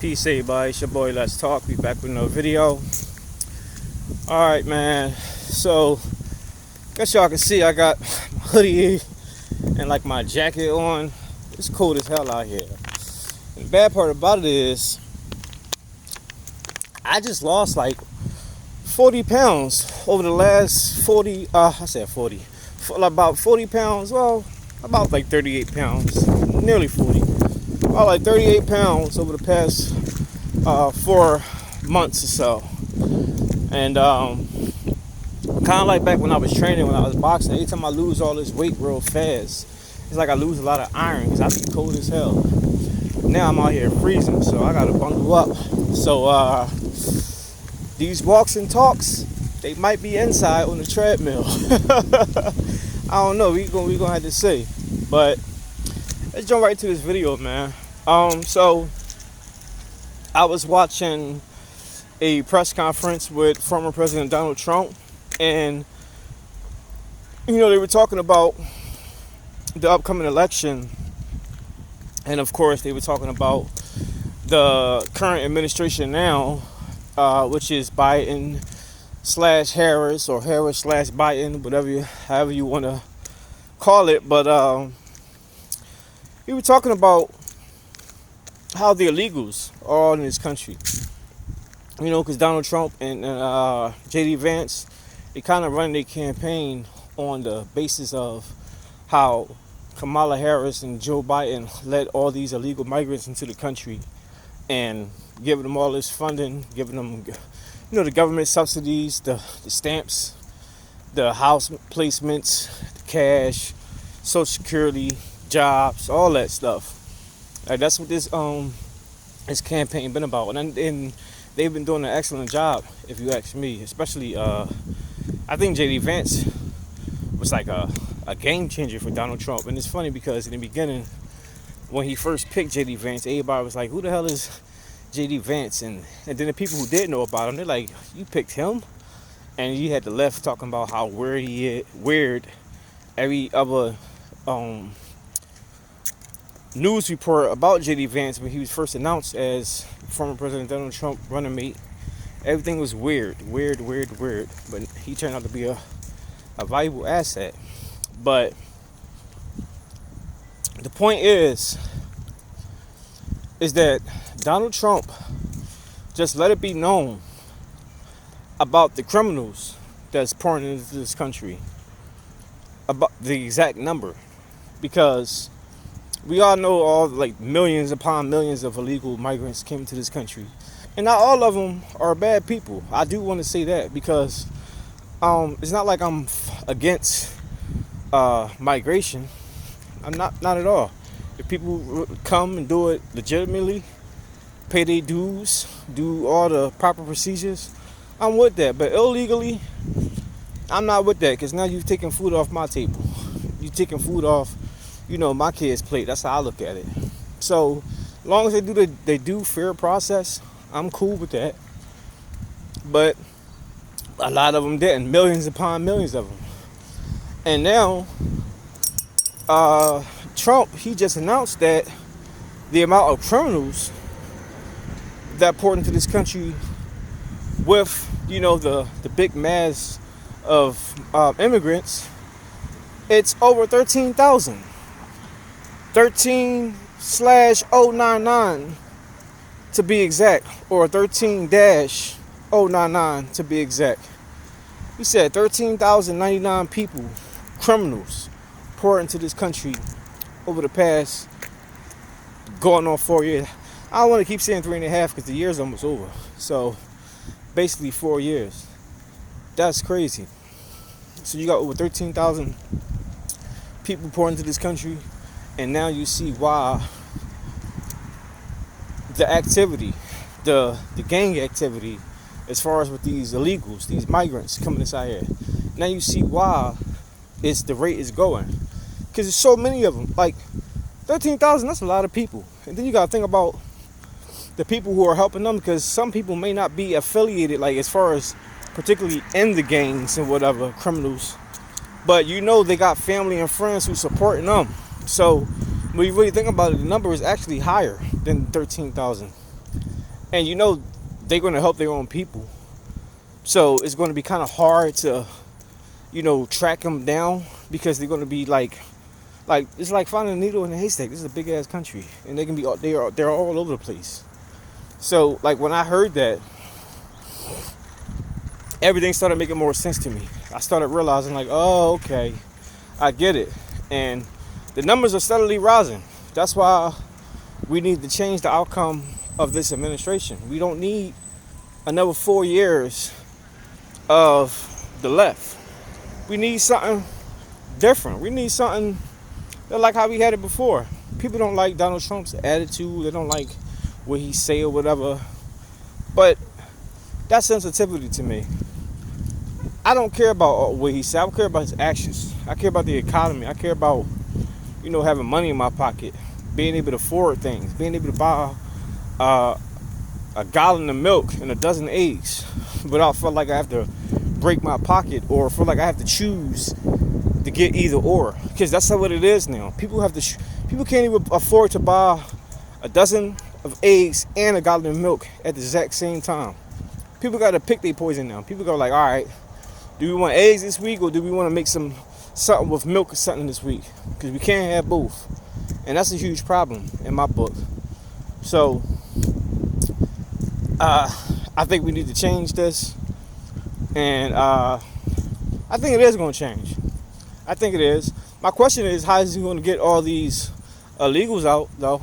Peace, everybody. It's your boy. Let's talk. We back with another video. All right, man. So, guess y'all can see I got my hoodie and like my jacket on. It's cold as hell out here. And the bad part about it is, I just lost like 40 pounds over the last 40. I said 40. About 40 pounds. Well, about like 38 pounds. Nearly 40. About like 38 pounds over the past 4 months or so. And kind of like back when I was training, when I was boxing, every time I lose all this weight real fast, it's like I lose a lot of iron because I be cold as hell. Now I'm out here freezing, so I gotta bundle up. So these walks and talks, they might be inside on the treadmill. I don't know. We gonna have to see. But let's jump right to this video, man. So I was watching a press conference with former President Donald Trump, and they were talking about the upcoming election, and of course they were talking about the current administration now, which is Biden / Harris, or Harris / Biden, however you want to call it. But we were talking about how the illegals are all in this country. Because Donald Trump and J.D. Vance, they kind of run their campaign on the basis of how Kamala Harris and Joe Biden led all these illegal migrants into the country and giving them all this funding, giving them, the government subsidies, the stamps, the house placements, the cash, Social Security, jobs, all that stuff. Like, that's what this campaign been about, and they've been doing an excellent job, if you ask me. Especially, I think J.D. Vance was like a game changer for Donald Trump. And it's funny because in the beginning, when he first picked J.D. Vance, everybody was like, "Who the hell is J.D. Vance?" And then the people who did know about him, they're like, "You picked him?" And you had the left talking about how weird every other news report about J.D. Vance when he was first announced as former President Donald Trump running mate. Everything was weird. But he turned out to be a valuable asset. But the point is that Donald Trump just let it be known about the criminals that's pouring into this country, about the exact number, because we all know like millions upon millions of illegal migrants came to this country, and not all of them are bad people. I do want to say that, because it's not like I'm against migration. I'm not at all. If people come and do it legitimately, pay their dues, do all the proper procedures, I'm with that. But illegally, I'm not with that, because now you've taken food off my table. You've taken food off, my kids' plate. That's how I look at it. So, as long as they do fair process, I'm cool with that. But a lot of them didn't. Millions upon millions of them. And now, Trump, he just announced that the amount of criminals that poured into this country with, the big mass of immigrants, it's over 13,000. 13/099 to be exact, or 13-099 to be exact. He said 13,099 people, criminals, poured into this country over the past going on 4 years. I don't want to keep saying 3.5 because the year's almost over. So basically 4 years. That's crazy. So you got over 13,000 people pouring into this country. And now you see why the activity, the gang activity, as far as with these illegals, these migrants coming inside here. Now you see why the rate is going. Because there's so many of them. Like 13,000, that's a lot of people. And then you got to think about the people who are helping them, because some people may not be affiliated, like as far as particularly in the gangs and whatever, criminals. But they got family and friends who supporting them. So when you really think about it, the number is actually higher than 13,000. and they're going to help their own people. So it's going to be kind of hard to track them down, because they're going to be like it's like finding a needle in a haystack. This is a big ass country, and they can be they're all over the place. So like when I heard that, everything started making more sense to me. I started realizing like, oh, okay, I get it. And the numbers are steadily rising. That's why we need to change the outcome of this administration. We don't need another 4 years of the left. We need something different. We need something like how we had it before. People don't like Donald Trump's attitude. They don't like what he say or whatever. But that's sensitivity to me. I don't care about what he said. I don't care about his actions. I care about the economy. I care about, having money in my pocket, being able to afford things, being able to buy a gallon of milk and a dozen eggs without feel like I have to break my pocket or feel like I have to choose to get either or. Because that's not what it is now. People can't even afford to buy a dozen of eggs and a gallon of milk at the exact same time. People got to pick their poison now. People go like, all right, do we want eggs this week, or do we want to make something with milk or something this week? Because we can't have both. And that's a huge problem in my book. So I think we need to change this. And I think it is going to change. I think it is. My question is, how is he going to get all these illegals out, though?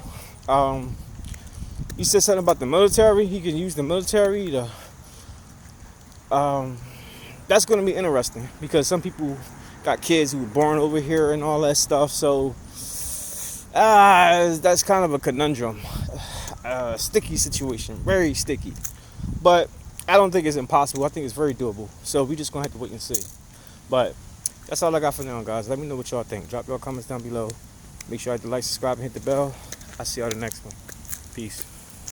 You said something about the military. He can use the military to... that's going to be interesting, because some people got kids who were born over here and all that stuff. So that's kind of a conundrum. Sticky situation. Very sticky. But I don't think it's impossible. I think it's very doable. So we just going to have to wait and see. But that's all I got for now, guys. Let me know what y'all think. Drop your comments down below. Make sure you like, subscribe, and hit the bell. I'll see y'all the next one. Peace.